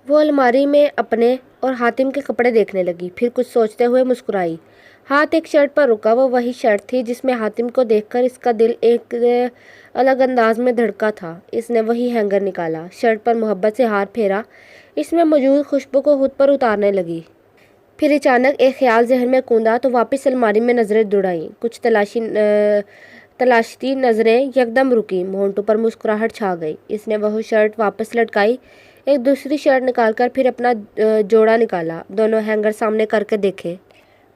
وہ الماری میں اپنے اور حاتم کے کپڑے دیکھنے لگی، پھر کچھ سوچتے ہوئے مسکرائی۔ ہاتھ ایک شرٹ پر رکا، وہ وہی شرٹ تھی جس میں حاتم کو دیکھ کر اس کا دل ایک الگ انداز میں دھڑکا تھا۔ اس نے وہی ہینگر نکالا، شرٹ پر محبت سے ہاتھ پھیرا، اس میں موجود خوشبو کو خود پر اتارنے لگی۔ پھر اچانک ایک خیال ذہن میں کوندا تو واپس الماری میں نظریں دوڑائیں۔ کچھ تلاشتی نظریں یکدم رکیں، ہونٹوں پر مسکراہٹ چھا گئی۔ اس نے وہ شرٹ واپس لٹکائی، ایک دوسری شرٹ نکال کر پھر اپنا جوڑا نکالا، دونوں ہینگر سامنے کر کے دیکھے۔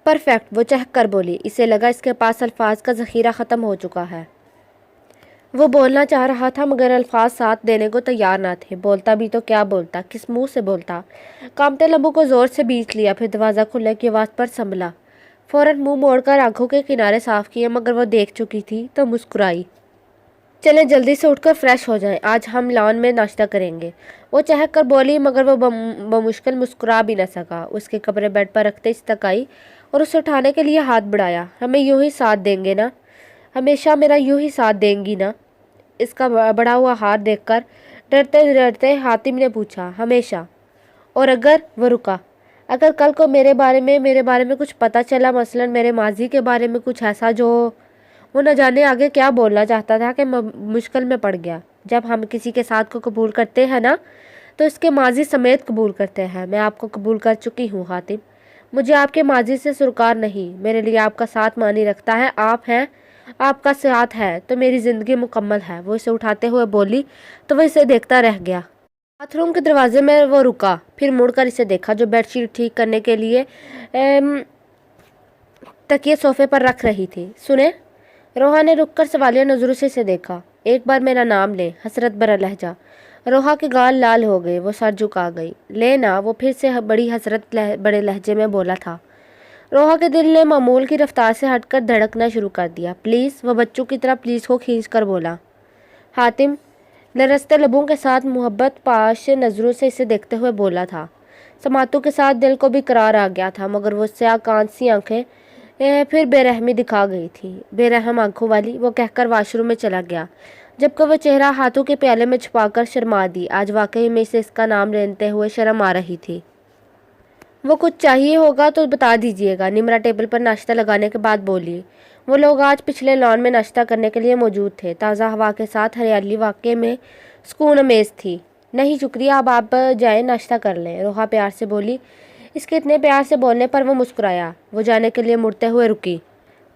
پرفیکٹ، وہ چہک کر بولی۔ اسے لگا اس کے پاس الفاظ کا ذخیرہ ختم ہو چکا ہے۔ وہ بولنا چاہ رہا تھا مگر الفاظ ساتھ دینے کو تیار نہ تھے۔ بولتا بھی تو کیا بولتا، کس منہ سے بولتا؟ کانپتے لبوں کو زور سے بیچ لیا، پھر دروازہ کھلنے کی آواز پر سنبھلا۔ فوراً منہ موڑ کر آنکھوں کے کنارے صاف کیے، مگر وہ دیکھ چکی تھی تو مسکرائی۔ چلیں جلدی سے اٹھ کر فریش ہو جائیں، آج ہم لان میں ناشتہ کریں گے، وہ چہک کر بولی، مگر وہ بمشکل مسکرا بھی نہ سکا۔ اس کے کپڑے بیڈ پر رکھتے استقائی اور اسے اٹھانے کے لیے ہاتھ بڑھایا۔ ہمیں یوں ہی ساتھ دیں گے نا؟ ہمیشہ میرا یوں ہی ساتھ دیں گی نا؟ اس کا بڑھا ہوا ہاتھ دیکھ کر ڈرتے ڈرتے حاتم نے پوچھا، ہمیشہ؟ اور اگر وہ رکا، اگر کل کو میرے بارے میں کچھ پتہ چلا، مثلاً میرے ماضی کے بارے میں کچھ ایسا جو وہ نہ جانے آگے کیا بولنا چاہتا تھا کہ مشکل میں پڑ گیا۔ جب ہم کسی کے ساتھ کو قبول کرتے ہیں نا تو اس کے ماضی سمیت قبول کرتے ہیں۔ میں آپ کو قبول کر چکی ہوں حاتم، مجھے آپ کے ماضی سے سرکار نہیں، میرے لیے آپ کا ساتھ معنی رکھتا ہے، آپ ہیں، آپ کا ساتھ ہے تو میری زندگی مکمل ہے۔ وہ اسے اٹھاتے ہوئے بولی تو وہ اسے دیکھتا رہ گیا۔ باتھ روم کے دروازے میں وہ رکا، پھر مڑ کر اسے دیکھا جو بیڈ شیٹ ٹھیک کرنے کے لیے تکیے صوفے پر رکھ رہی تھی۔ سنیں؟ روحا نے رک کر سوالیہ نظروں سے اسے دیکھا۔ ایک بار میرا نام لیں، حسرت بھرا لہجہ۔ روحا کے گال لال ہو گئے، وہ سر جھکا گئی۔ لینا، وہ پھر سے بڑی حسرت بڑے لہجے میں بولا تھا۔ روحا کے دل نے معمول کی رفتار سے ہٹ کر دھڑکنا شروع کر دیا۔ پلیز، وہ بچوں کی طرح پلیز کو کھینچ کر بولا۔ حاتم لرزتے لبوں کے ساتھ محبت پاش نظروں سے اسے دیکھتے ہوئے بولا تھا۔ سماعتوں کے ساتھ دل کو بھی قرار آ گیا تھا، مگر وہ سیاہ کانچ سی آنکھیں پھر بے رحمی دکھا گئی تھی۔ بے رحم آنکھوں والی، وہ کہہ کر واش روم میں چلا گیا، جبکہ وہ چہرہ ہاتھوں کے پیالے میں چھپا کر شرما دی۔ آج واقعی میں اسے اس کا نام لیتے ہوئے شرم آ رہی تھی۔ وہ کچھ چاہیے ہوگا تو بتا دیجیے گا، نمرا ٹیبل پر ناشتہ لگانے کے بعد بولی۔ وہ لوگ آج پچھلے لان میں ناشتہ کرنے کے لیے موجود تھے۔ تازہ ہوا کے ساتھ ہریالی واقعے میں سکون امیز تھی۔ نہیں شکریہ، اب آپ جائیں ناشتہ کر لیں، روحا پیار سے بولی۔ اس کے اتنے پیار سے بولنے پر وہ مسکرایا۔ وہ جانے کے لیے مڑتے ہوئے رکی،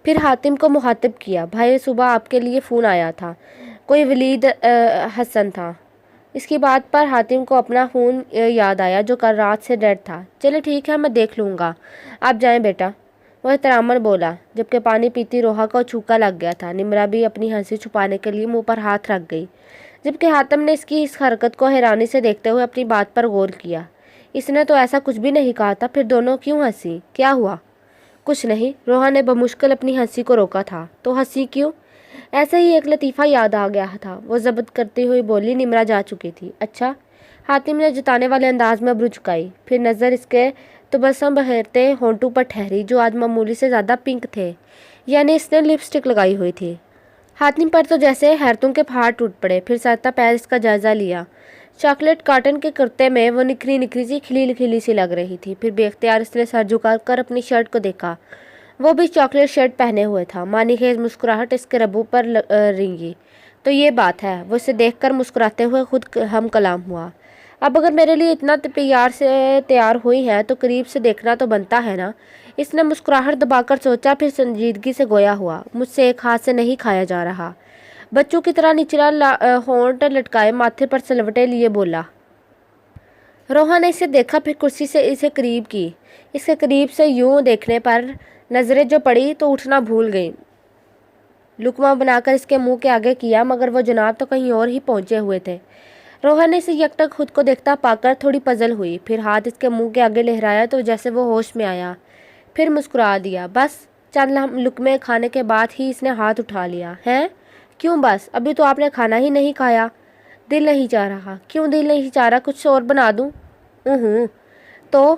پھر حاتم کو مخاطب کیا، بھائی صبح آپ کے لیے فون آیا تھا، کوئی ولید حسن تھا۔ اس کی بات پر حاتم کو اپنا فون یاد آیا جو کل رات سے ڈیڈ تھا۔ چلے ٹھیک ہے، میں دیکھ لوں گا، آپ جائیں بیٹا، وہ احتراماً بولا، جبکہ پانی پیتی روحا کو چھوکا لگ گیا تھا۔ نمرا بھی اپنی ہنسی چھپانے کے لیے منہ پر ہاتھ رکھ گئی، جبکہ حاتم نے اس کی اس حرکت کو حیرانی سے دیکھتے ہوئے اپنی بات پر غور کیا۔ اس نے تو ایسا کچھ بھی نہیں کہا تھا، پھر دونوں کیوں ہنسی؟ کیا ہوا؟ کچھ نہیں، روحا نے بمشکل اپنی ہنسی کو روکا تھا۔ تو ہنسی کیوں؟ ایسے ہی ایک لطیفہ یاد آ گیا تھا، وہ ضبط کرتی ہوئی بولی۔ نمرا جا چکی تھی؟ اچھا، حاتم نے جتانے والے انداز میں ابرو جھکائی، پھر نظر اس کے تبسم بہرتے ہونٹوں پر ٹھہری جو آج معمولی سے زیادہ پنک تھے، یعنی اس نے لپسٹک لگائی ہوئی تھی۔ حاتم پر تو جیسے حیرتوں کے پہاڑ ٹوٹ پڑے، پھر سرتا پیر اس کا جائزہ لیا۔ چاکلیٹ کاٹن کے کرتے میں وہ نکھری نکھری سی کھلی کھلی سی لگ رہی تھی۔ پھر بے اختیار اس نے سر جھکا کر اپنی شرٹ کو دیکھا، وہ بھی چاکلیٹ شرٹ پہنے ہوئے تھا۔ معنی خیز مسکراہٹ اس کے ربوں پر رینگی۔ تو یہ بات ہے، وہ اسے دیکھ کر مسکراتے ہوئے خود ہم کلام ہوا۔ اب اگر میرے لیے اتنا پیار سے تیار ہوئی ہیں تو قریب سے دیکھنا تو بنتا ہے نا؟ اس نے مسکراہٹ دبا کر سوچا، پھر سنجیدگی سے گویا ہوا، مجھ سے ایک ہاتھ سے نہیں کھایا جا رہا۔ بچوں کی طرح نچلا ہونٹ لٹکائے ماتھے پر سلوٹے لیے بولا۔ روحا نے اسے دیکھا، پھر کرسی سے اسے قریب کی۔ اس کے قریب سے یوں دیکھنے پر نظریں جو پڑی تو اٹھنا بھول گئی۔ لقمہ بنا کر اس کے منہ کے آگے کیا، مگر وہ جناب تو کہیں اور ہی پہنچے ہوئے تھے۔ روحا نے اسے یکٹک خود کو دیکھتا پا کر تھوڑی پزل ہوئی، پھر ہاتھ اس کے منہ کے آگے لہرایا تو جیسے وہ ہوش میں آیا، پھر مسکرا دیا۔ بس چند لقمے کھانے کے بعد ہی اس نے ہاتھ اٹھا لیا۔ ہیں؟ کیوں بس؟ ابھی تو آپ نے کھانا ہی نہیں کھایا۔ دل نہیں چاہ رہا؟ کیوں دل نہیں چاہ رہا؟ کچھ اور بنا دوں؟ تو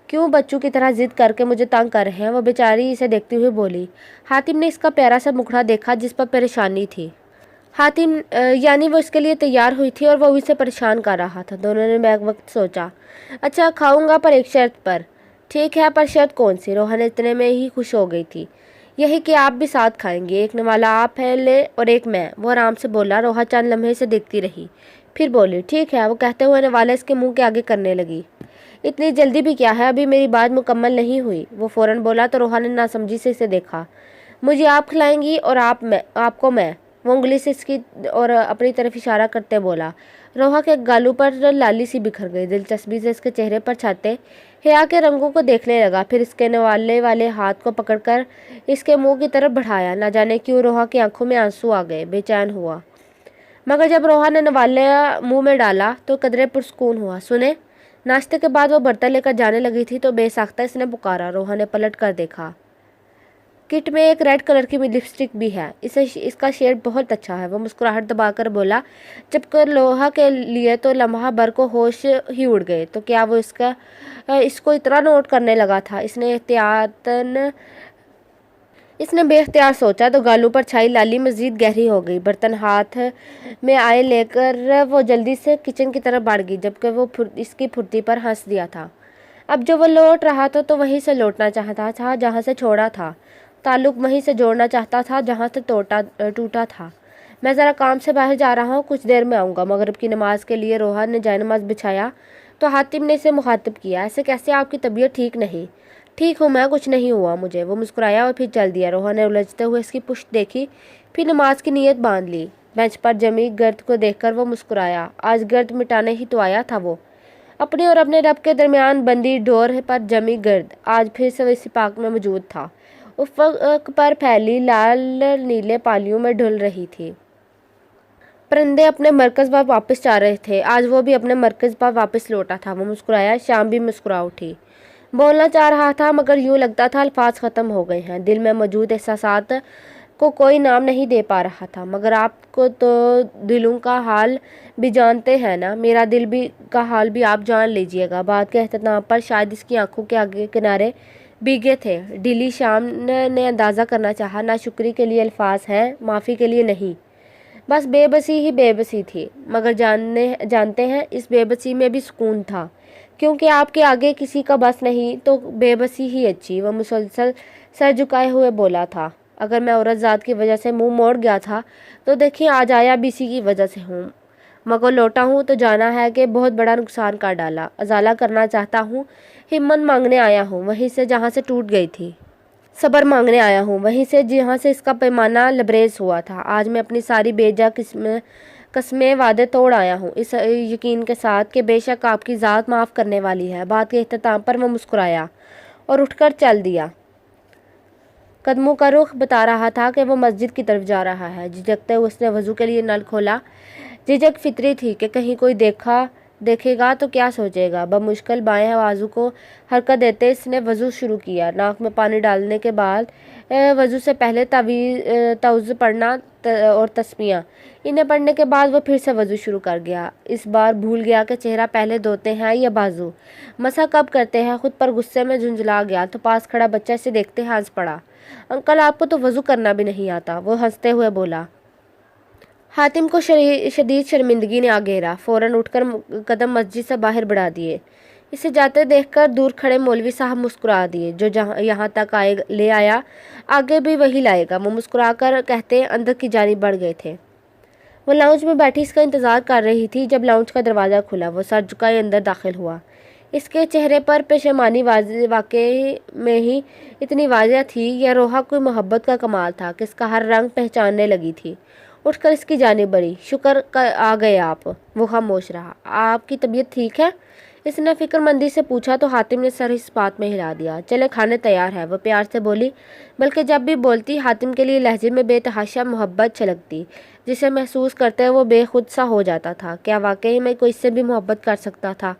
کیوں بچوں کی طرح ضد کر کے مجھے تنگ کر رہے ہیں؟ وہ بیچاری اسے دیکھتی ہوئی بولی۔ حاتم نے اس کا پیارا سا مکھڑا دیکھا جس پر پریشانی تھی۔ हातिम यानी वो इसके लिए तैयार हुई थी और वो इसे परेशान कर रहा था। दोनों ने बैक वक्त सोचा। अच्छा खाऊंगा पर एक शर्त पर। ठीक है पर शर्त कौन सी? रोहन इतने में ही खुश हो गई थी। यही कि आप भी साथ खाएंगे। एक वाला आप है ले और एक मैं। वो आराम से बोला। रोहा चंद लम्हे से देखती रही, फिर बोली ठीक है। वो कहते हुए नवाला इसके मुंह के आगे करने लगी। इतनी जल्दी भी क्या है, अभी मेरी बात मुकम्मल नहीं हुई। वो फौरन बोला तो रोहा ने नासमझी से इसे देखा। मुझे आप खिलाएंगी और आपको मैं। वो उंगली से इसकी और अपनी तरफ इशारा करते बोला। रोहा के गालों पर लाली सी बिखर गई। दिलचस्पी से इसके चेहरे पर छाते हया के रंगों को देखने लगा, फिर इसके नवाले वाले हाथ को पकड़कर इसके मुंह की तरफ बढ़ाया। न जाने क्यों रोहा की आंखों में आंसू आ गए। बेचैन हुआ, मगर जब रोहा ने नवाले मुंह में डाला तो कदरे पुरस्कून हुआ। सुने। नाश्ते के बाद वो बर्तन लेकर जाने लगी थी तो बेसाख्ता इसने पुकारा। रोहा ने पलट कर देखा। किट में एक रेड कलर की लिपस्टिक भी है। इसका शेड बहुत अच्छा है। वो मुस्कुराहट दबाकर बोला। जबकि लोहा के लिए तो लम्हा भर को होश ही उड़ गए। तो क्या वो इसको इतना नोट करने लगा था? इसने बेख्तियार सोचा तो गालों पर छाई लाली मजीद गहरी हो गई। बर्तन हाथ में आए लेकर वो जल्दी से किचन की तरफ बढ़ गई, जबकि वो इसकी फुर्ती पर हंस दिया था। अब जो वो लौट रहा था तो वहीं से लौटना चाहता था जहाँ से छोड़ा था। ताल्लुक वहीं से जोड़ना चाहता था जहाँ से टूटा था। मैं ज़रा काम से बाहर जा रहा हूँ, कुछ देर में आऊँगा। मगरिब की नमाज के लिए रोहा ने जायनमाज बिछाया तो हातिम ने इसे मुखातिब किया। ऐसे कैसे? आपकी तबीयत ठीक नहीं? ठीक हूँ मैं, कुछ नहीं हुआ मुझे। वो मुस्कुराया और फिर चल दिया। रोहा ने उलझते हुए इसकी पुश्त देखी, फिर नमाज की नीयत बांध ली। बेंच पर जमी गर्द को देखकर वो मुस्कुराया। आज गर्द मिटाने ही तो आया था वो। अपने और अपने रब के दरमियान बंदी डोर पर जमी गर्द आज फिर से इसी पाक में मौजूद था। उफ़क़ पर फैली लाल नीले पालियों में ढुल रही थी। परिंदे अपने मरकज़ पर वापस जा रहे थे। आज वो भी अपने मरकज़ पर वापस लौटा था। वो मुस्कुराया। शाम भी मुस्कुरा उठी। बोलना चाह रहा था मगर यूँ लगता था अल्फाज ख़त्म हो गए हैं। दिल में मौजूद एहसासात को कोई नाम नहीं दे पा रहा था। मगर आपको तो दिलों का हाल भी जानते हैं ना। मेरा दिल भी का हाल भी आप जान लीजिएगा। बात के अख्ताम पर शायद इसकी आंखों के आगे किनारे भीगे थे। ढीली शाम ने अंदाज़ा करना चाहा। नाशुक्री के लिए अल्फाज हैं, माफ़ी के लिए नहीं। बस बेबसी ही बेबसी थी। मगर जानते हैं इस बेबसी में भी सुकून था, क्योंकि आपके आगे किसी का बस नहीं तो बेबसी ही अच्छी। वह मुसलसल सर झुकाए हुए बोला था। अगर मैं औरत ज़ात की वजह से मुंह मोड़ गया था तो देखिए आज आया भी इसी की वजह से हूँ। मगर लौटा हूँ तो जाना है कि बहुत बड़ा नुकसान कर डाला। अजाला करना चाहता हूँ, हिम्मत मांगने आया हूँ वहीं से जहाँ से टूट गई थी। सब्र मांगने आया हूँ वहीं से जहाँ से इसका पैमाना लबरेज हुआ था। आज मैं अपनी सारी बेजा कस्में वादे तोड़ आया हूँ, इस यकीन के साथ कि बेशक आपकी ज़ात माफ़ करने वाली है। बात के इख्तिताम पर वो मुस्कुराया और उठकर चल दिया। कदमों का रुख बता रहा था कि वो मस्जिद की तरफ जा रहा है। झिझकते हुए उसने वज़ू के लिए नल खोला। झिझक फितरी थी कि कहीं कोई देखेगा तो क्या सोचेगा। बमुश्किल बाएं बाजू को हरकत देते इसने वज़ू शुरू किया। नाक में पानी डालने के बाद वज़ू से पहले तवज़ पढ़ना और तस्मीयाँ, इन्हें पढ़ने के बाद वो फिर से वज़ू शुरू कर गया। इस बार भूल गया कि चेहरा पहले धोते हैं या बाजू, मसा कब करते हैं। खुद पर गुस्से में झुंझला गया तो पास खड़ा बच्चा इसे देखते हंस पड़ा। अंकल आपको तो वज़ू करना भी नहीं आता, वो हंसते हुए बोला। हातिम को शदीद शर्मिंदगी ने आ घेरा। फ़ौरन उठकर कदम मस्जिद से बाहर बढ़ा दिए। इसे जाते देखकर दूर खड़े मौलवी साहब मुस्कुरा दिए। जो यहाँ तक ले आया आगे भी वही लाएगा, वो मुस्कुराकर कहते अंदर की जानिब बढ़ गए थे। वो लाउंज में बैठी इसका इंतज़ार कर रही थी। जब लाउंज का दरवाज़ा खुला वो सर झुकाए अंदर दाखिल हुआ। इसके चेहरे पर पेशेमानी वाकई में ही इतनी वाज़ेह थी। यह रोहा कोई मोहब्बत का कमाल था कि इसका हर रंग पहचानने लगी थी। उठकर इसकी जानिब बढ़ी। शुक्र आ गए आप। वो खामोश रहा। आपकी तबीयत ठीक है? इसने फिक्रमंदी से पूछा तो हातिम ने सर इस बात में हिला दिया। चले खाने तैयार है, वो प्यार से बोली। बल्कि जब भी बोलती हातिम के लिए लहजे में बेतहाशा मोहब्बत छलकती, जिसे महसूस करते वो बेखुद सा हो जाता था। क्या वाकई में कोई इससे भी मोहब्बत कर सकता था?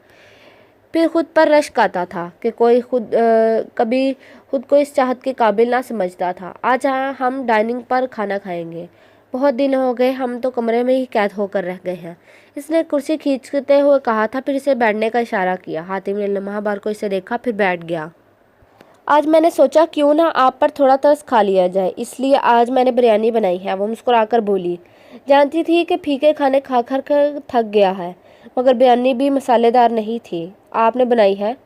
फिर खुद पर रश्क आता था कि कोई कभी खुद को इस चाहत के काबिल ना समझता था। आज हम डाइनिंग पर खाना खाएंगे। बहुत दिन हो गए, हम तो कमरे में ही कैद होकर रह गए हैं। इसने कुर्सी खींचते हुए कहा था, फिर इसे बैठने का इशारा किया। हातिम ने लम्हा भर को इसे देखा, फिर बैठ गया। आज मैंने सोचा क्यों ना आप पर थोड़ा तरस खा लिया जाए, इसलिए आज मैंने बिरयानी बनाई है, वो मुस्कुराकर बोली। जानती थी कि फीके खाने खा कर थक गया है, मगर बिरयानी भी मसालेदार नहीं थी। आपने बनाई है?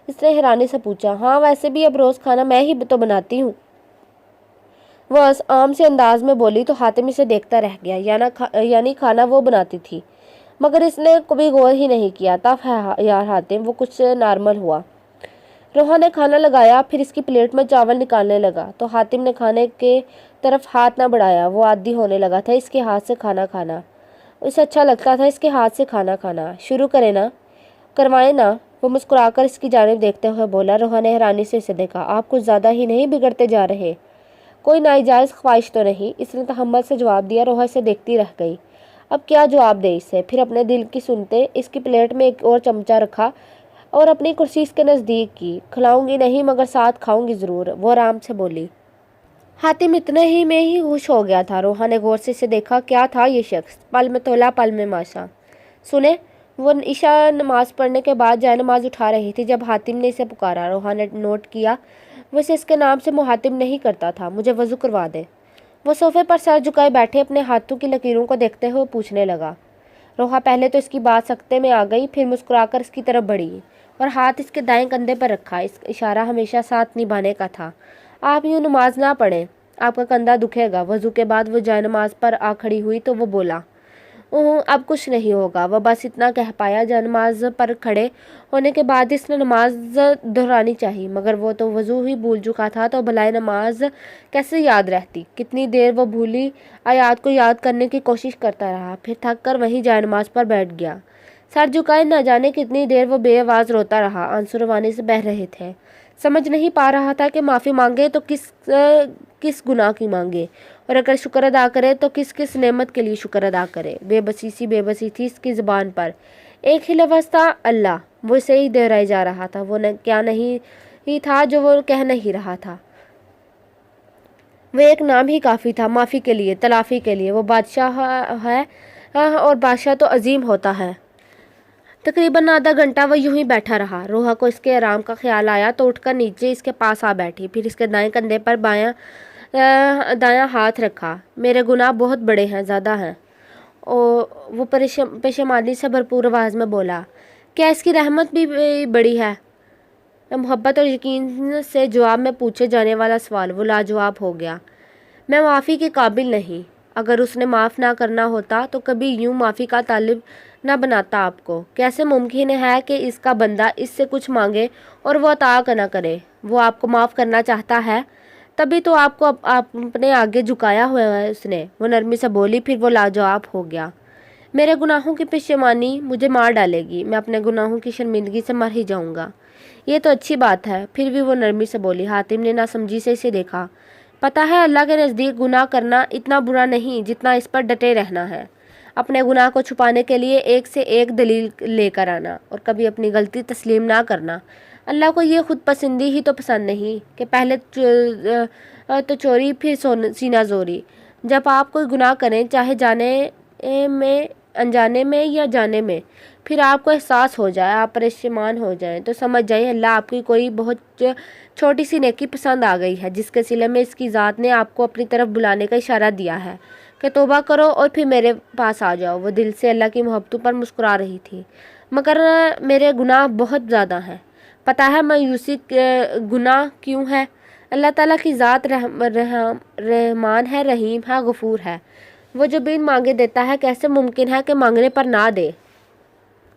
इसने हैरानी से पूछा। हाँ, वैसे भी अब रोज़ खाना मैं ही तो बनाती हूँ, वह आम से अंदाज में बोली तो हातिम इसे देखता रह गया। यानी खाना वो बनाती थी, मगर इसने कभी गौर ही नहीं किया। तब है यार हातिम, वो कुछ नॉर्मल हुआ। रोहा ने खाना लगाया, फिर इसकी प्लेट में चावल निकालने लगा तो हातिम ने खाने के तरफ हाथ न बढ़ाया। वो आदी होने लगा था इसके हाथ से खाना खाना। उसे अच्छा लगता था इसके हाथ से खाना खाना। शुरू करें ना, करवाएं ना? वो मुस्कुराकर इसकी जानिब देखते हुए बोला। रोहा ने हैरानी से इसे देखा। आप कुछ ज़्यादा ही नहीं बिगड़ते जा रहे? कोई नाजायज़ ख्वाहिश तो नहीं? इसने तहम्मुल से जवाब दिया। रोहा इसे देखती रह गई। अब क्या जवाब दे इसे? फिर अपने दिल की सुनते इसकी प्लेट में एक और चमचा रखा और अपनी कुर्सी इसके नज़दीक की। खिलाऊंगी नहीं, मगर साथ खाऊंगी ज़रूर, वो आराम से बोली। हातिम इतने ही में ही खुश हो गया था। रोहा ने गौर से इसे देखा। क्या था ये शख्स? पल में तोला पल में माशा। सुने, वो ईशा नमाज पढ़ने के बाद जाए नमाज उठा रही थी जब हातिम ने इसे पुकारा। रोहा ने नोट किया, वैसे इसके नाम से मुहातिम नहीं करता था। मुझे वज़ू करवा दे। वो सोफे पर सर झुकाए बैठे अपने हाथों की लकीरों को देखते हुए पूछने लगा। रोहा पहले तो इसकी बात सकते में आ गई, फिर मुस्कुराकर इसकी तरफ बढ़ी और हाथ इसके दाएं कंधे पर रखा। इस इशारा हमेशा साथ निभाने का था। आप यूँ नमाज ना पढ़ें, आपका कंधा दुखेगा। वज़ू के बाद वो जाए नमाज पर आ खड़ी हुई तो वो बोला, अब कुछ नहीं होगा। वह बस इतना कह पाया। जाए नमाज पर खड़े होने के बाद इसने नमाज दोहरानी चाहिए, मगर वो तो वज़ू ही भूल चुका था, तो भलाई नमाज कैसे याद रहती। कितनी देर वो भूली आयात को याद करने की कोशिश करता रहा, फिर थक कर वहीं जाए नमाज पर बैठ गया। सर झुकाए न जाने कितनी देर वो बेआवाज़ रोता रहा। आंसू रवानी से बह रहे थे। समझ नहीं पा रहा था कि माफ़ी मांगे तो किस गुनाह की मांगे, और अगर शुक्र अदा करे तो किस किस नेमत के लिए शुक्र अदा करे। बेबसी थी इसकी ज़ुबान पर। एक ही लफ्ज़ था, अल्लाह। वो इसे ही दोहराया जा रहा था। वो क्या नहीं ही था जो वो कह नहीं रहा था। वो एक नाम ही काफ़ी था माफ़ी के लिए, तलाफ़ी के लिए। वो बादशाह है और बादशाह तो अजीम होता है। तकरीबन आधा घंटा वह यूं ही बैठा रहा। रोहा को इसके आराम का ख्याल आया तो उठकर नीचे इसके पास आ बैठी। फिर इसके दाएं कंधे पर दायां हाथ रखा। मेरे गुनाह बहुत बड़े हैं, ज़्यादा हैं। वो पेशेमानी से भरपूर आवाज़ में बोला। क्या इसकी रहमत भी बड़ी है? मोहब्बत और यकीन से जवाब में पूछे जाने वाला सवाल वो लाजवाब हो गया। मैं माफ़ी के काबिल नहीं। अगर उसने माफ़ ना करना होता तो कभी यूं माफ़ी का तालिब ना बनाता आपको। कैसे मुमकिन है कि इसका बंदा इससे कुछ मांगे और वो अता ना करे? वो आपको माफ़ करना चाहता है, तभी तो आपको अपने आगे झुकाया हुआ है उसने। वो नरमी से बोली। फिर वो लाजवाब हो गया। मेरे गुनाहों की पेशेमानी मुझे मार डालेगी। मैं अपने गुनाहों की शर्मिंदगी से मर ही जाऊंगा। ये तो अच्छी बात है। फिर भी वो नरमी से बोली। हातिम ने नासमझी से इसे देखा। पता है, अल्लाह के नज़दीक गुनाह करना इतना बुरा नहीं जितना इस पर डटे रहना है। अपने गुनाह को छुपाने के लिए एक से एक दलील लेकर आना और कभी अपनी गलती तस्लीम ना करना। अल्लाह को ये खुद पसंदी ही तो पसंद नहीं कि पहले तो चोरी फिर सीना जोरी। जब आप कोई गुनाह करें, चाहे जाने में, अनजाने में या जाने में, फिर आपको एहसास हो जाए, आप परेशान हो जाएं, तो समझ जाएं अल्लाह आपकी कोई बहुत छोटी सी नेकी पसंद आ गई है, जिसके सिले में इसकी ज़ात ने आपको अपनी तरफ बुलाने का इशारा दिया है कि तौबा करो और फिर मेरे पास आ जाओ। वो दिल से अल्लाह की मोहब्बतों पर मुस्कुरा रही थी। मगर मेरे गुनाह बहुत ज़्यादा हैं। पता है मायूसी गुनाह क्यों है? अल्लाह ताला की ज़ात रहमान है, रहीम है, गफूर है। वो जो बिन मांगे देता है, कैसे मुमकिन है कि मांगने पर ना दे?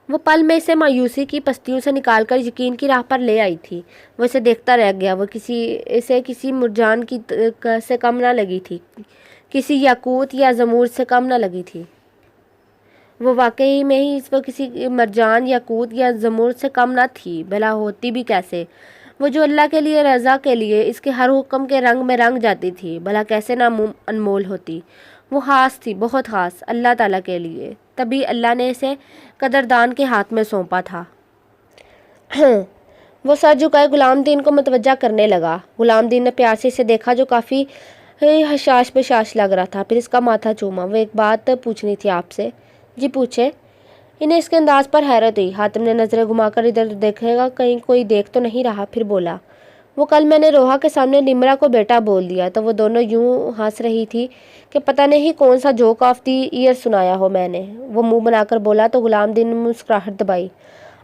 वो पल में इसे मायूसी की पस्तियों से निकालकर यकीन की राह पर ले आई थी। वो इसे देखता रह गया। वो किसी मुरजान की से कम ना लगी थी, किसी याकूत या जमूर से कम ना लगी थी। वो वाकई में ही इस वक्त किसी मरजान, याकूत या जमूर से कम ना थी। भला होती भी कैसे? वो जो अल्लाह के लिए, रज़ा के लिए इसके हर हुक्म के रंग में रंग जाती थी, भला कैसे ना अनमोल होती। वो ख़ास थी, बहुत ख़ास, अल्लाह ताला के लिए। तभी अल्लाह ने इसे कदरदान के हाथ में सौंपा था। वो सर झुकाए गुलाम दीन को मतवज्जा करने लगा। गुलाम दीन ने प्यार से इसे देखा, जो काफ़ी हशाश बशाश लग रहा था। फिर इसका माथा चूमा। वो एक बात पूछनी थी आपसे। जी पूछे। इन्हें इसके अंदाज पर हैरत हुई। हातिम ने नज़रें घुमाकर इधर देखेगा, कहीं कोई देख तो नहीं रहा। फिर बोला, वो कल मैंने रोहा के सामने निम्रा को बेटा बोल दिया तो वो दोनों यूं हंस रही थी कि पता नहीं कौन सा जोक ऑफ दी ईयर सुनाया हो मैंने। वो मुंह बनाकर बोला तो गुलामदीन ने मुस्कुराहट दबाई।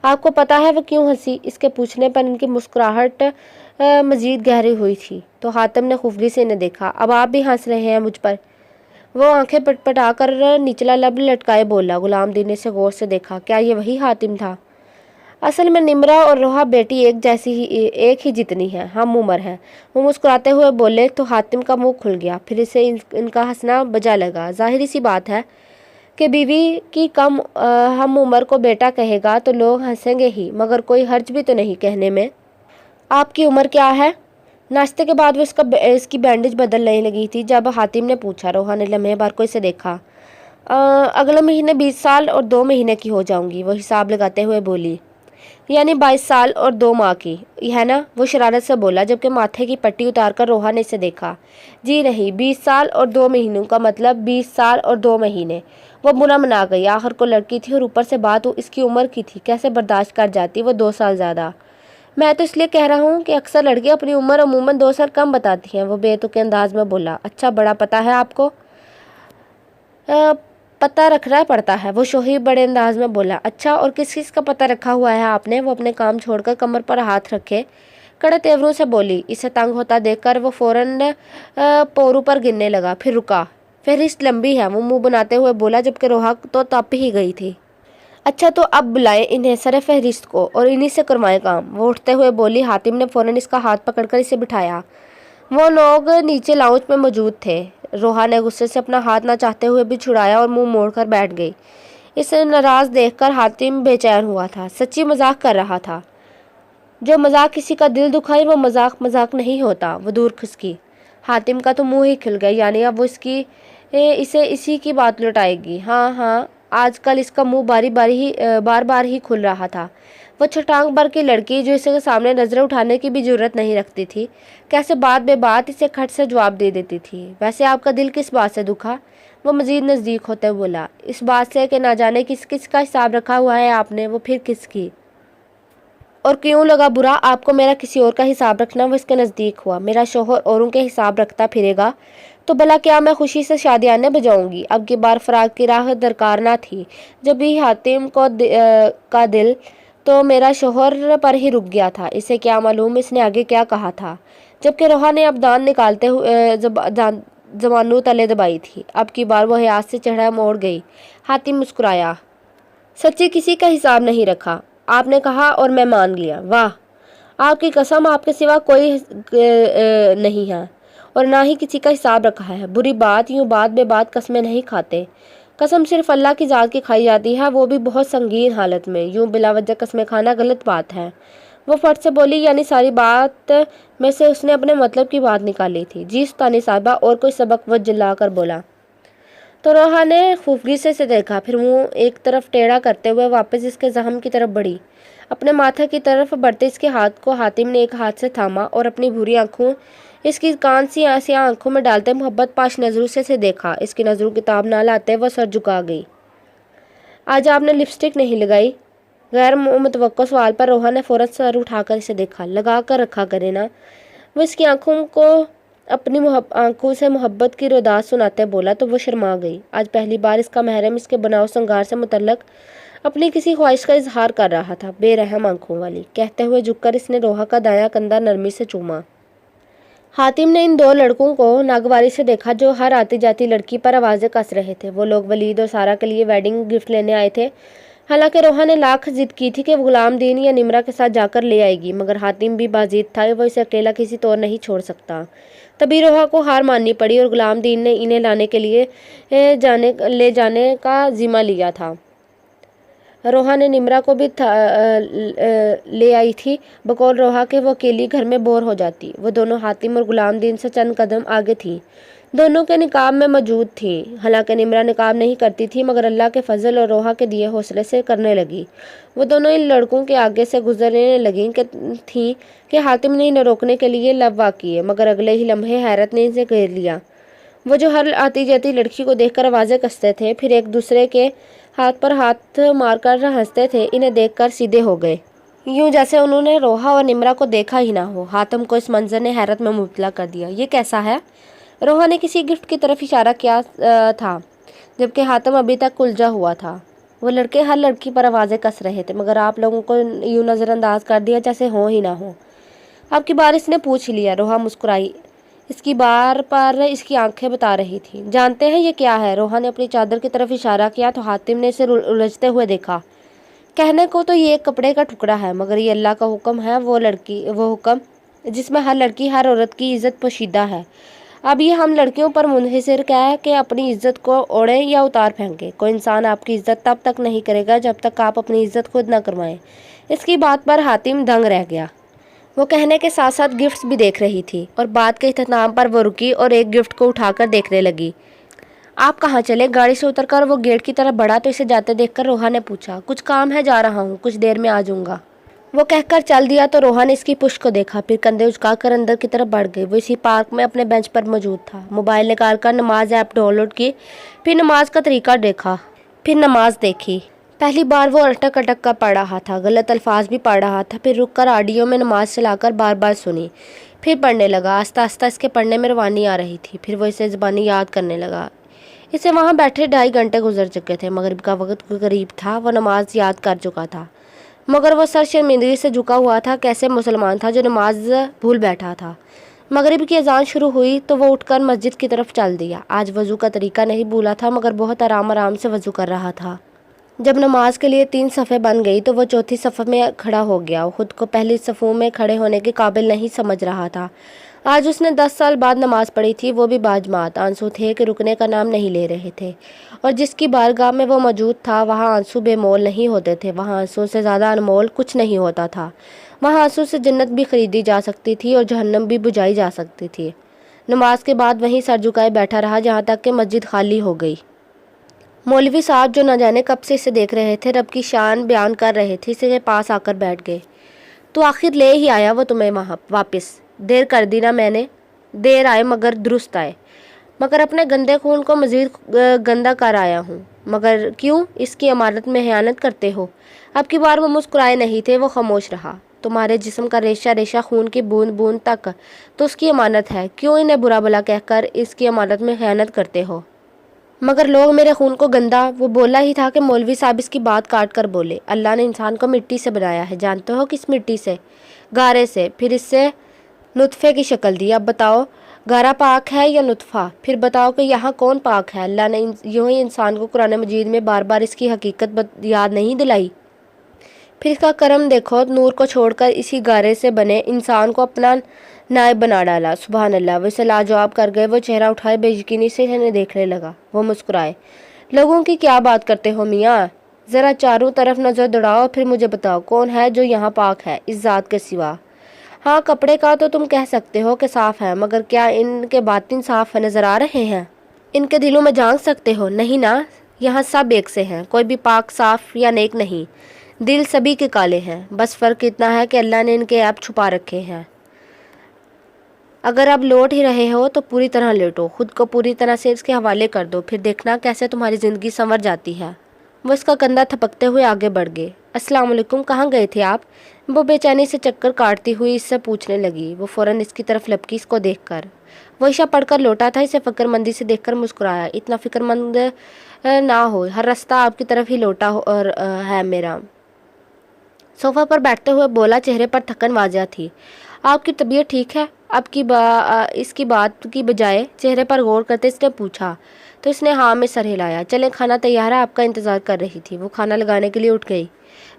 आपको पता है वो क्यों हंसी? इसके पूछने पर इनकी मुस्कुराहट मजीद गहरी हुई थी। तो हातिम ने खुफली से इन्हें देखा। अब आप भी हंस रहे हैं मुझ पर? वो आंखें पटपटाकर निचला लब लटकाए बोला। गुलामदीन ने इसे गौर से देखा। क्या ये वही हातिम था? असल में निम्रा और रोहा बेटी एक ही जितनी है, हम उम्र है। वो मुस्कुराते हुए बोले तो हातिम का मुंह खुल गया। फिर इसे इनका हंसना बजा लगा। जाहिर सी बात है कि बीवी की कम हम उम्र को बेटा कहेगा तो लोग हंसेंगे ही, मगर कोई हर्ज भी तो नहीं कहने में। आपकी उम्र क्या है? नाश्ते के बाद वो इसकी बैंडेज बदलने लगी थी जब हातिम ने पूछा। रोहा ने लम्हे भर को इसे देखा। अगले महीने 20 साल और 2 महीने की हो जाऊंगी, वो हिसाब लगाते हुए बोली। यानी 22 साल और 2 माह की है ना? वो शरारत से बोला जबकि माथे की पट्टी उतारकर रोहा ने इसे देखा। जी नहीं, 20 साल और 2 महीनों का मतलब 20 साल और 2 महीने। वो बुरा मना गई। आखिर को लड़की थी और ऊपर से बात इसकी उम्र की थी, कैसे बर्दाश्त कर जाती वो 2 साल ज़्यादा। मैं तो इसलिए कह रहा हूँ कि अक्सर लड़कियाँ अपनी उम्र अमूमन 2 साल कम बताती हैं, वो बेतुके अंदाज में बोला। अच्छा, बड़ा पता है आपको? पता रखना पड़ता है, वो शोही बड़े अंदाज में बोला। अच्छा, और किस किस का पता रखा हुआ है आपने? वो अपने काम छोड़कर कमर पर हाथ रखे कड़े तेवरों से बोली। इसे तंग होता देखकर वो फौरन पोरू पर गिरने लगा, फिर रुका। फहरिस्त लंबी है, वो मुंह बनाते हुए बोला, जबकि रोहा तो तप ही गई थी। अच्छा, तो अब बुलाए इन्हें सरे फहरिस्त को और इन्हीं से करवाएं काम, वो उठते हुए बोली। हातिम ने फौरन इसका हाथ पकड़कर इसे बिठाया। वो लोग नीचे लाउंज में मौजूद थे। रोहा ने गुस्से से अपना हाथ ना चाहते हुए भी छुड़ाया और मुंह मोड़कर बैठ गई। इसे नाराज देखकर हातिम बेचैन हुआ था। सच्ची मजाक कर रहा था। जो मजाक किसी का दिल दुखाए वो मजाक नहीं होता। वो दूर खिसकी। हातिम का तो मुंह ही खिल गया, यानी अब वो इसे इसी की बात लौटाएगी। हाँ हाँ, आजकल इसका मुंह बार बार ही खुल रहा था। वो छटांग भर की लड़की जो इसे सामने नजरें उठाने की भी जरूरत नहीं रखती थी, कैसे बात बे बात इसे खट से जवाब दे देती थी। वैसे आपका दिल किस बात से दुखा? वो मजीद नज़दीक होते हुए बोला। इस बात से कि ना जाने किस किस का हिसाब रखा हुआ है आपने। वो फिर किसकी और क्यों लगा बुरा आपको मेरा किसी और का हिसाब रखना? वो इसके नज़दीक हुआ। मेरा शोहर औरों के हिसाब रखता फिरेगा तो भला क्या मैं खुशी से शादियाने बजाऊंगी? अब की बार फराग की राह दरकार ना थी। जब भी हातिम का दिल तो मेरा शोहर पर ही रुक गया था। इसे क्या मालूम इसने आगे क्या कहा था। जबकि रोहा ने अब दान निकालते हुए जमानू तले दबाई थी। अब की बार वो हयात से चेहरा मोड़ गई। हातिम मुस्कुराया। सच्ची किसी का हिसाब नहीं रखा, आपने कहा और मैं मान लिया। वाह, आपकी कसम, आपके सिवा कोई नहीं है और ना ही किसी का हिसाब रखा है। बुरी बात, यूं बात बे बात कस्में नहीं खाते। कसम सिर्फ अल्लाह की ज़ात की खाई जाती है, वो भी बहुत संगीन हालत में। यूं बिलावजह कस्में खाना गलत बात है। वो फट से बोली। यानी सारी बात में से उसने अपने मतलब की बात निकाली थी। जी सुल्तानी साहिबा, और कोई सबक? वह चिल्लाकर बोला। तो रोहा ने खुफगी से देखा, फिर मुंह एक तरफ टेढ़ा करते हुए वापस इसके जख्म की तरफ बढ़ी। अपने माथे की तरफ बढ़ते इसके हाथ को हातिम ने एक हाथ से थामा और अपनी भूरी आंखों इसकी कान सी आसिया आंखों में डालते मोहब्बत पाश नजरों से देखा। इसकी नजरों किताब ना लाते वह सर झुका गई। आज आपने लिपस्टिक नहीं लगाई? गैर मुतवक्को सवाल पर रोहा ने फौरन सर उठाकर इसे देखा। लगा कर रखा करे ना। वो इसकी आंखों को अपनी आंखों से मोहब्बत की रोदात सुनाते बोला तो वो शर्मा गई। आज पहली बार इसका महरम इसके बनाव संगार से मुतल्लक अपनी किसी ख्वाहिश का इजहार कर रहा था। बेरहम आंखों वाली, कहते हुए झुककर इसने रोहा का दायां कंधा नरमी से चूमा। हातिम ने इन 2 लड़कों को नागवारी से देखा जो हर आती जाती लड़की पर आवाज़ें कस रहे थे। वो लोग वलीद और सारा के लिए वेडिंग गिफ्ट लेने आए थे। हालांकि रोहा ने लाख जिद की थी कि वो गुलामदीन या निम्रा के साथ जाकर ले आएगी, मगर हातिम भी बाजिद था। वो इसे अकेला किसी तौर नहीं छोड़ सकता। तभी रोहा को हार माननी पड़ी और गुलामदीन ने इन्हें लाने के लिए ले जाने का जिम्मा लिया था। रोहा ने निम्रा को भी ले आई थी। बकौल रोहा के वो अकेली घर में बोर हो जाती। वो दोनों हातिम और गुलामदीन से चंद कदम आगे थी। दोनों के निकाब में मौजूद थी। हालांकि निम्रा निकाब नहीं करती थी, मगर अल्लाह के फजल और रोहा के दिए हौसले से करने लगी। वो दोनों इन लड़कों के आगे से गुजरने लगी थी कि हातिम ने इन्हें रोकने के लिए लव्वा किए, मगर अगले ही लम्हे हैरत ने इसे घेर लिया। वो जो हर आती जाती लड़की को देखकर आवाज़ें कसते थे, फिर एक दूसरे के हाथ पर हाथ मारकर हंसते थे, इन्हें देखकर सीधे हो गए। यूं जैसे उन्होंने रोहा और निम्रा को देखा ही ना हो। हातिम को इस मंजर ने हैरत में मुब्तला कर दिया। ये कैसा है? रोहा ने किसी गिफ्ट की तरफ इशारा किया था, जबकि हातिम अभी तक उलझा हुआ था। वो लड़के हर लड़की पर आवाज़ें कस रहे थे, मगर आप लोगों को यूं नज़रअंदाज कर दिया जैसे हो ही ना हो। आपकी बार इसने पूछ लिया। रोहा मुस्कुराई। इसकी बार पर इसकी आंखें बता रही थी। जानते हैं ये क्या है? रोहा ने अपनी चादर की तरफ इशारा किया तो हातिम ने इसे उलझते हुए देखा। कहने को तो ये एक कपड़े का टुकड़ा है, मगर ये अल्लाह का हुक्म है, वो हुक्म जिसमें हर लड़की हर औरत की इज्जत पोशीदा है। अब ये हम लड़कियों पर मुनहसर है कि अपनी इज्जत को ओढ़ें या उतार फेंकें। कोई इंसान आपकी इज्जत तब तक नहीं करेगा जब तक आप अपनी इज्जत खुद न करवाएं। इसकी बात पर हातिम दंग रह गया। वो कहने के साथ साथ गिफ्ट्स भी देख रही थी और बात के इख्तिताम पर वो रुकी और एक गिफ्ट को उठाकर देखने लगी। आप कहाँ चले? गाड़ी से उतरकर वो गेट की तरफ बढ़ा तो इसे जाते देखकर रोहा ने पूछा। कुछ काम है, जा रहा हूँ, कुछ देर में आ जाऊंगा। वो कहकर चल दिया तो रोहा ने इसकी पुश्त को देखा, फिर कंधे उचकाकर अंदर की तरफ बढ़ गई। वो इसी पार्क में अपने बेंच पर मौजूद था। मोबाइल निकालकर नमाज ऐप डाउनलोड की, फिर नमाज का तरीका देखा, फिर नमाज देखी। पहली बार वो अटक अटक कर पढ़ रहा था, गलत अल्फाज भी पढ़ रहा था। फिर रुककर ऑडियो में नमाज चलाकर बार बार सुनी, फिर पढ़ने लगा। आस्ता आस्ता इसके पढ़ने में रवानी आ रही थी। फिर वो इसे ज़बानी याद करने लगा। इसे वहाँ बैठे 2.5 घंटे गुजर चुके थे। मगरिब का वक्त करीब था। वो नमाज याद कर चुका था, मगर वो सर शर्मिंदगी से झुका हुआ था। कैसे मुसलमान था जो नमाज भूल बैठा था। मगरिब की अजान शुरू हुई तो वो उठकर मस्जिद की तरफ चल दिया। आज वज़ू का तरीका नहीं भूला था, मगर बहुत आराम आराम से वज़ू कर रहा था। जब नमाज के लिए 3 सफ़े बन गई तो वो चौथी सफ़े में खड़ा हो गया। खुद को पहली सफ़ों में खड़े होने के काबिल नहीं समझ रहा था। आज उसने 10 साल बाद नमाज पढ़ी थी, वो भी बाजमात। आंसू थे कि रुकने का नाम नहीं ले रहे थे, और जिसकी बारगाह में वो मौजूद था वहाँ आंसू बेमोल नहीं होते थे। वहाँ आंसू से ज़्यादा अनमोल कुछ नहीं होता था। वहाँ आंसू से जन्नत भी खरीदी जा सकती थी और जहन्नम भी बुझाई जा सकती थी। नमाज के बाद वहीं सर झुकाए बैठा रहा जहाँ तक कि मस्जिद खाली हो गई। मौलवी साहब जो न जाने कब से इसे देख रहे थे, रब की शान बयान कर रहे थे, इसके पास आकर बैठ गए। तो आखिर ले ही आया वो तुम्हें वहाँ वापस? देर कर दी ना मैंने? देर आए मगर दुरुस्त आए। मगर अपने गंदे खून को मज़ीद गंदा कर आया हूँ। मगर क्यों? इसकी अमानत में खयानत करते हो। अब की बार वो मुस्कुराए नहीं थे, वो खामोश रहा। तुम्हारे जिस्म का रेशा रेशा खून की बूंद बूंद तक तो उसकी अमानत है, क्यों इन्हें बुरा भला कहकर इसकी अमानत में खयानत करते हो? मगर लोग मेरे खून को गंदा। वो बोला ही था कि मौलवी साहब इसकी बात काट कर बोले। अल्लाह ने इंसान को मिट्टी से बनाया है। जानते हो किस मिट्टी से? गारे से। फिर इससे नुतफ़े की शक्ल दी। अब बताओ, गारा पाक है या नुतफ़ा? फिर बताओ कि यहाँ कौन पाक है? अल्लाह ने यूं ही इंसान को कुरान मजीद में बार बार इसकी हकीकत याद नहीं दिलाई। फिर इसका करम देखो, नूर को छोड़कर इसी गारे से बने इंसान को अपना नायब बना डाला। सुबहान अल्लाह। वो इसे लाजवाब कर गए। वो चेहरा उठाए बेयकीनी से इन्हें देखने लगा। वो मुस्कुराए। लोगों की क्या बात करते हो मियाँ? ज़रा चारों तरफ नज़र दौड़ाओ, फिर मुझे बताओ कौन है जो यहाँ पाक है इस ज़ात के सिवा? हाँ, कपड़े का तो तुम कह सकते हो कि साफ़ है, मगर क्या इनके बातिन साफ़ नज़र आ रहे हैं? इनके दिलों में झांक सकते हो? नहीं ना। यहाँ सब एक से हैं, कोई भी पाक साफ़ या नेक नहीं। दिल सभी के काले हैं, बस फ़र्क इतना है कि अल्लाह ने इनके ऐब छुपा रखे हैं। अगर अब लौट ही रहे हो तो पूरी तरह लेटो, खुद को पूरी तरह से इसके हवाले कर दो, फिर देखना कैसे तुम्हारी ज़िंदगी संवर जाती है। वो इसका कंधा थपकते हुए आगे बढ़ गए। अस्सलाम वालेकुम, कहाँ गए थे आप? वो बेचैनी से चक्कर काटती हुई इससे पूछने लगी। वो फ़ौरन इसकी तरफ लपकी इसको देखकर। वो इशा पढ़कर लौटा था। इसे फ़िक्रमंदी से देखकर मुस्कुराया। इतना फ़िक्रमंद ना हो, हर रास्ता आपकी तरफ ही लौटा और है मेरा। सोफ़ा पर बैठते हुए बोला, चेहरे पर थकन वाज़ह थी। आपकी तबीयत ठीक है? अब की इसकी बात की बजाय चेहरे पर गौर करते इसने पूछा तो इसने हाँ में सर हिलाया। चलें, खाना तैयार है, आपका इंतज़ार कर रही थी। वो खाना लगाने के लिए उठ गई।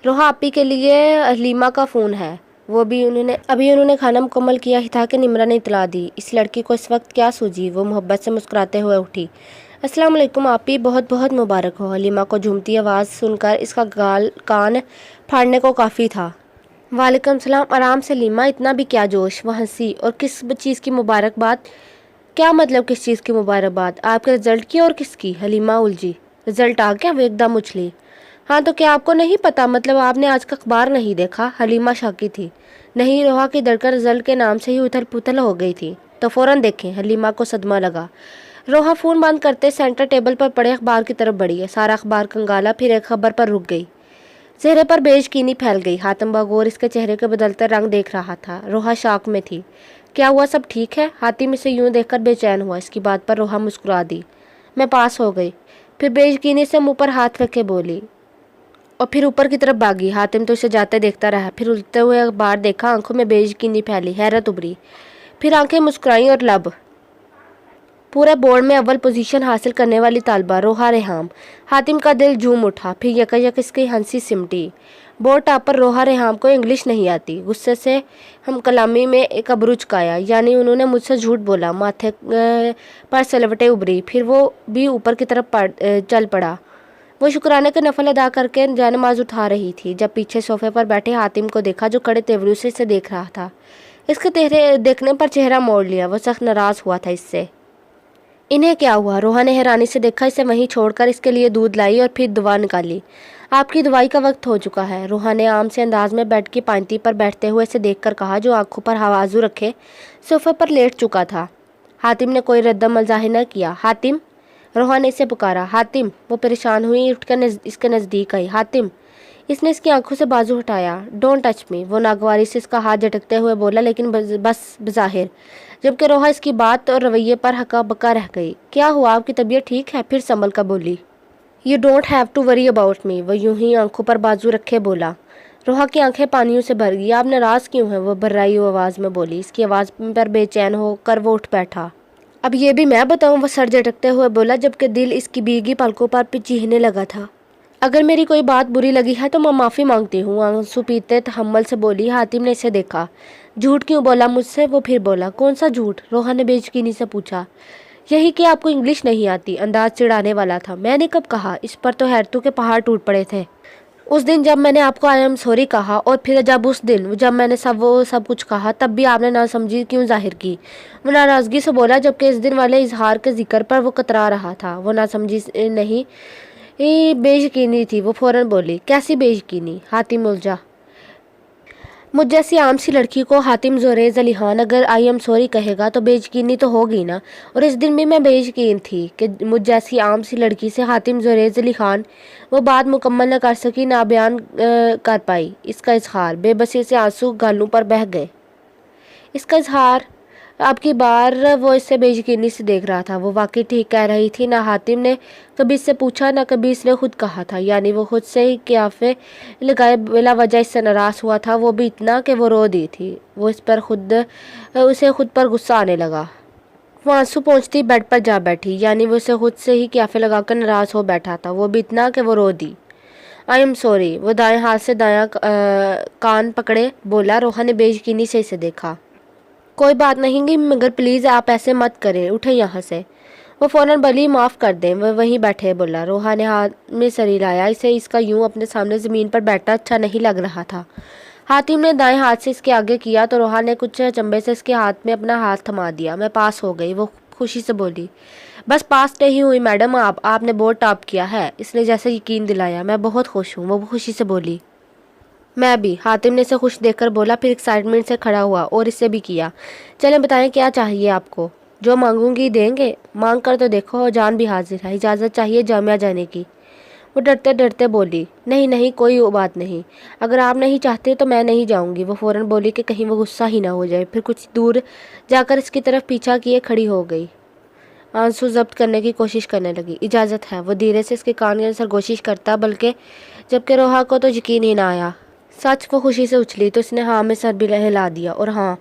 रोहा आपी के लिए हलीमा का फ़ोन है। वो भी अभी उन्होंने खाना मुकम्मल किया ही था कि निम्रा ने इतला दी। इस लड़की को इस वक्त क्या सूझी? वो मोहब्बत से मुस्कुराते हुए उठी। अस्सलाम वालेकुम आपी, बहुत बहुत मुबारक हो। हलीमा को झूमती आवाज़ सुनकर इसका कान फाड़ने को काफ़ी था। वालेकुम सलाम। आराम से लीमा, इतना भी क्या जोश? वो हंसी। और किस चीज़ की मुबारकबाद? क्या मतलब किस चीज़ की मुबारकबाद? आपके रिज़ल्ट की और किसकी? हलीमा उलझी। रिज़ल्ट आ गया? वो एकदम उछली। हाँ तो क्या आपको नहीं पता? मतलब आपने आज का अखबार नहीं देखा? हलीमा शाकी थी। नहीं, रोहा की धड़कन रिज़ल्ट के नाम से ही उथल पुथल हो गई थी। तो फ़ौरन देखें। हलीमा को सदमा लगा। रोहा फ़ोन बंद करते सेंटर टेबल पर पड़े अखबार की तरफ बढ़ी है। सारा अखबार कंगाला, फिर एक खबर पर रुक गई। चेहरे पर बेयकीनी फैल गई। हातिम बगौर इसके चेहरे के बदलते रंग देख रहा था। रोहा शॉक में थी। क्या हुआ, सब ठीक है? हातिम इसे यूं देखकर बेचैन हुआ। इसकी बात पर रोहा मुस्कुरा दी। मैं पास हो गई। फिर बेयकीनी से मुंह पर हाथ रखे बोली और फिर ऊपर की तरफ भागी। हातिम तो इसे जाते देखता रहा। फिर उलटते हुए अखबार देखा। आंखों में बेयकीनी फैली, हैरत उभरी। फिर आंखें मुस्कुराई और लब। पूरे बोर्ड में अव्वल पोजीशन हासिल करने वाली तालबा रोहा रेहाम। हातिम का दिल झूम उठा। फिर यकयक इसकी हंसी सिमटी। बोर्ड टॉपर रोहा रेहाम को इंग्लिश नहीं आती। गुस्से से हम कलामी में एक अबरू चुकाया, यानी उन्होंने मुझसे झूठ बोला। माथे पर सलवटें उभरी। फिर वो भी ऊपर की तरफ चल पड़ा। वो शुक्राने के नफल अदा करके जानमाज उठा रही थी जब पीछे सोफे पर बैठे हातिम को देखा, जो कड़े तेवरू से इसे देख रहा था। इसके देखने पर चेहरा मोड़ लिया। वो सख्त नाराज हुआ था इससे। इन्हें क्या हुआ? रोहा ने हैरानी से देखा। इसे वहीं छोड़कर इसके लिए दूध लाई और फिर दवा निकाली। आपकी दवाई का वक्त हो चुका है, रोहा ने आम से अंदाज में बेड की पांति पर बैठते हुए इसे देखकर कहा, जो आंखों पर हवाजू रखे सोफे पर लेट चुका था। हातिम ने कोई रद्दमल जाहिर न किया। हातिम, रोहा ने इसे पुकारा। हातिम। वो परेशान हुई, उठकर इसके नज़दीक आई। हातिम। इसने इसकी आंखों से बाजू हटाया। डोंट टच मी, वो नागवारी से इसका हाथ झटकते हुए बोला, लेकिन बस बज़ाहिर, जबकि रोहा इसकी बात और रवैये पर हक्का बक्का रह गई। क्या हुआ, आपकी तबीयत ठीक है? फिर संभल कर बोली। You don't have to worry about me, वो यूं ही आंखों पर बाजू रखे बोला। रोहा की आंखें पानियों से भर गई। आप नाराज़ क्यों हैं? वो भर्राई आवाज़ में बोली। इसकी आवाज़ पर बेचैन होकर वो उठ बैठा। अब ये भी मैं बताऊं, वो सर झटकते हुए बोला, जबकि दिल इसकी भीगी पलकों पर चीखने लगा था। अगर मेरी कोई बात बुरी लगी है तो मैं माफ़ी मांगती हूँ, आंसू पीते तहम्मुल से बोली। हातिम ने इसे देखा। झूठ क्यों बोला मुझसे? वो फिर बोला। कौन सा झूठ? रोहा ने बेयकीनी से पूछा। यही कि आपको इंग्लिश नहीं आती। अंदाज चिढ़ाने वाला था। मैंने कब कहा? इस पर तो हैरतों के पहाड़ टूट पड़े थे। उस दिन जब मैंने आपको आई एम सॉरी कहा, और फिर उस दिन जब मैंने सब कुछ कहा, तब भी आपने नासमझी क्यों जाहिर की? वो नाराज़गी से बोला, जबकि इस दिन वाले इजहार के जिक्र पर वो कतरा रहा था। वो नासमझी नहीं, बेयकीनी थी। वो फौरन बोली। कैसी बेयकीनी? हातिम उलझा। मुझ जैसी आम सी लड़की को हातिम ज़ुरैज़ अली खान अगर आई एम सॉरी कहेगा तो बेयकीनी तो होगी ना। और इस दिन भी मैं बेयकीन थी कि मुझ जैसी आम सी लड़की से हातिम ज़ुरैज़ अली खान वो बात मुकम्मल न कर सकी, ना बयान कर पाई। इसका इजहार। बेबसी से आंसू गालों पर बह गए। इसका इजहार। अब की बार वो इससे बेयकीनी से देख रहा था। वो वाकई ठीक कह रही थी। ना हातिम ने कभी इससे पूछा, ना कभी इसने खुद कहा था। यानी वो खुद से ही क्याफे लगाए बिला वजह इससे नाराज़ हुआ था, वो भी इतना कि वो रो दी थी। वो इस पर उसे खुद पर गुस्सा आने लगा। वो आंसू पहुँचती बेड पर जा बैठी। यानी वो उसे खुद से ही क्याफे लगाकर नाराज़ हो बैठा था, वो भी इतना कि वो रो दी। आई एम सॉरी, वो दाएं हाथ से दायां कान पकड़े बोला। रोहा ने बेयकीनी से इसे देखा। कोई बात नहीं, मगर प्लीज़ आप ऐसे मत करें, उठे यहाँ से। वो फ़ौरन बोली, माफ़ कर दें। वह वहीं बैठे बोला। रोहा ने हाथ में सर हिलाया। इसे इसका यूं अपने सामने ज़मीन पर बैठना अच्छा नहीं लग रहा था। हातिम ने दाएं हाथ से इसके आगे किया तो रोहा ने कुछ चंबे से इसके हाथ में अपना हाथ थमा दिया। मैं पास हो गई, वो खुशी से बोली। बस पास नहीं हुई मैडम, आपने बोर्ड टॉप किया है, इसने जैसे यकीन दिलाया। मैं बहुत खुश हूँ, वो खुशी से बोली। मैं भी, हातिम ने इसे खुश देखकर बोला। फिर एक्साइटमेंट से खड़ा हुआ और इससे भी किया। चलें, बताएं क्या चाहिए आपको? जो मांगूंगी देंगे? मांग कर तो देखो, जान भी हाजिर है। इजाज़त चाहिए जामिया जाने की? वो डरते डरते बोली। नहीं नहीं, कोई बात नहीं, अगर आप नहीं चाहते तो मैं नहीं जाऊंगी। वो फ़ौरन बोली कि कहीं वो गुस्सा ही ना हो जाए। फिर कुछ दूर जाकर इसकी तरफ पीछा किए खड़ी हो गई। आंसू जब्त करने की कोशिश करने लगी। इजाज़त है, वो धीरे से इसके कान की सरगोशिश करता, बल्कि जबकि रोहा को तो यकीन ही ना आया। सच। वो खुशी से उछली तो इसने हाँ में सर भी हिला दिया। और हाँ,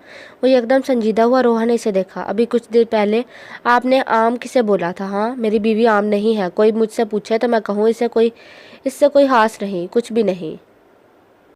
वो एकदम संजीदा हुआ। रोहा ने इसे देखा। अभी कुछ देर पहले आपने आम किसे बोला था? हाँ, मेरी बीवी आम नहीं है। कोई मुझसे पूछे तो मैं कहूँ इससे कोई हास नहीं, कुछ भी नहीं।